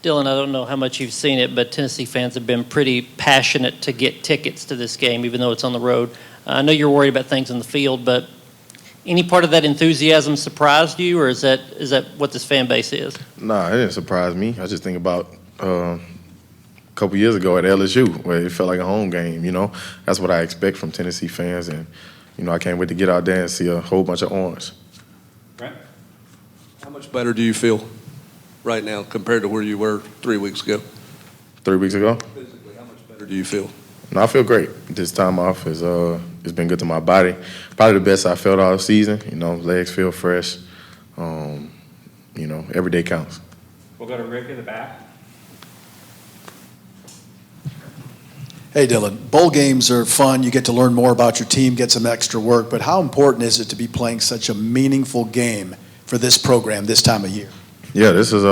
Dylan, I don't know how much you've seen it, but Tennessee fans have been pretty passionate to get tickets to this game, even though it's on the road. I know you're worried about things in the field, but any part of that enthusiasm surprised you, or is that what this fan base is? Nah, it didn't surprise me. I just think about a couple years ago at LSU, where it felt like a home game. That's what I expect from Tennessee fans, and I can't wait to get out there and see a whole bunch of orange. Right. How much better do you feel right now compared to where you were 3 weeks ago? 3 weeks ago? Physically, how much better do you feel? No, I feel great. This time off has it's been good to my body. Probably the best I felt all season. Legs feel fresh. Every day counts. We'll go to Rick in the back. Hey, Dylan, bowl games are fun. You get to learn more about your team, get some extra work, but how important is it to be playing such a meaningful game for this program this time of year? Yeah, this is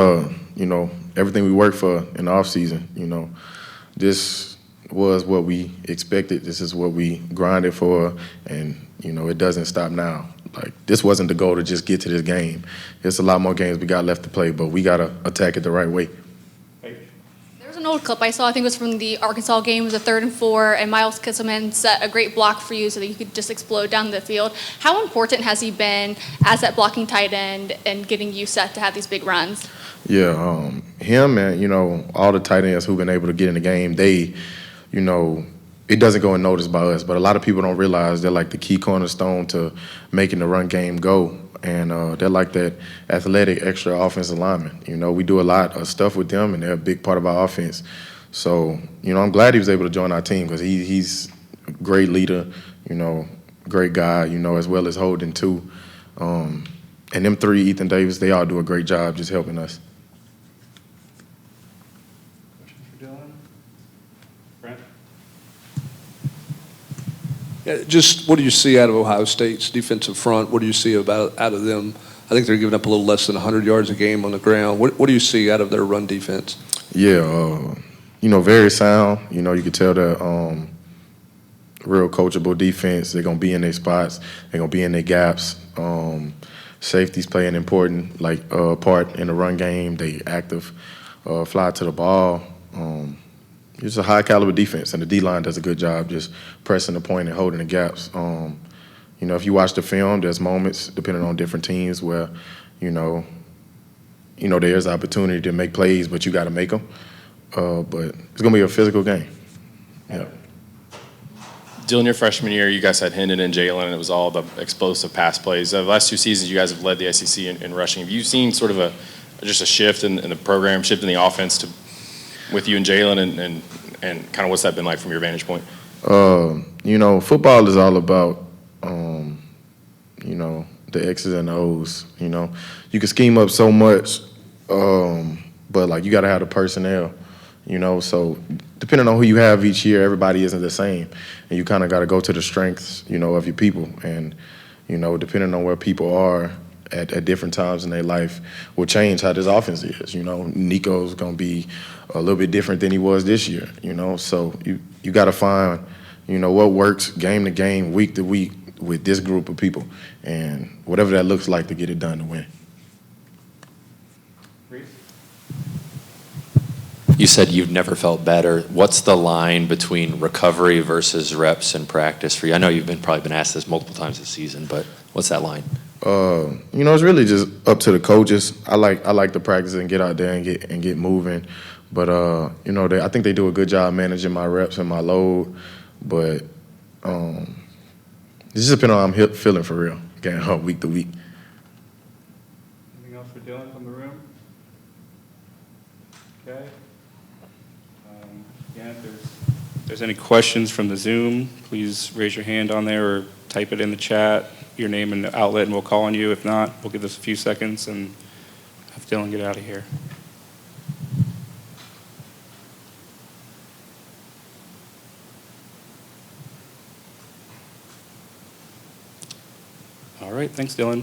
everything we worked for in the off season. This was what we expected. This is what we grinded for, and it doesn't stop now. Like, this wasn't the goal to just get to this game. There's a lot more games we got left to play, but we gotta attack it the right way. There was an old clip I saw, I think it was from the Arkansas game, it was a 3rd and 4, and Miles Kisselman set a great block for you so that you could just explode down the field. How important has he been as that blocking tight end and getting you set to have these big runs? Yeah, him and all the tight ends who've been able to get in the game, they, it doesn't go unnoticed by us, but a lot of people don't realize they're like the key cornerstone to making the run game go. And they're like that athletic extra offensive lineman. We do a lot of stuff with them, and they're a big part of our offense. So, I'm glad he was able to join our team because he's a great leader, great guy, as well as Holden too. And them three, Ethan Davis, they all do a great job just helping us. Question for Dylan. Brent? Yeah, just what do you see out of Ohio State's defensive front? What do you see out of them? I think they're giving up a little less than 100 yards a game on the ground. What do you see out of their run defense? Yeah, very sound. You could tell that real coachable defense. They're gonna be in their spots. They're gonna be in their gaps. Safeties play an important part in the run game. They active, fly to the ball. It's a high caliber defense, and the D-line does a good job just pressing the point and holding the gaps. If you watch the film, there's moments, depending on different teams, where, there's opportunity to make plays, but you got to make them. But it's going to be a physical game. Yeah. Dylan, your freshman year, you guys had Hendon and Jalen, and it was all the explosive pass plays. The last 2 seasons, you guys have led the SEC in rushing. Have you seen sort of just a shift in the program, shift in the offense with you and Jalen, and kind of what's that been like from your vantage point? Football is all about, the X's and the O's. You can scheme up so much, but you got to have the personnel. So depending on who you have each year, everybody isn't the same, and you kind of got to go to the strengths, of your people, and depending on where people are at different times in their life will change how this offense is. Nico's gonna be a little bit different than he was this year. So you got to find what works game to game, week to week with this group of people, and whatever that looks like to get it done to win. You said you've never felt better. What's the line between recovery versus reps and practice for you? I know you've probably been asked this multiple times this season, but what's that line? It's really just up to the coaches. I like to practice and get out there and get moving, but I think they do a good job managing my reps and my load. But it's just depending on how I'm feeling for real, getting week to week. Anything else for Dylan from the room? Okay. Again, if there's any questions from the Zoom, please raise your hand on there or type it in the chat, your name and outlet, and we'll call on you. If not, we'll give this a few seconds and have Dylan get out of here. All right, thanks, Dylan.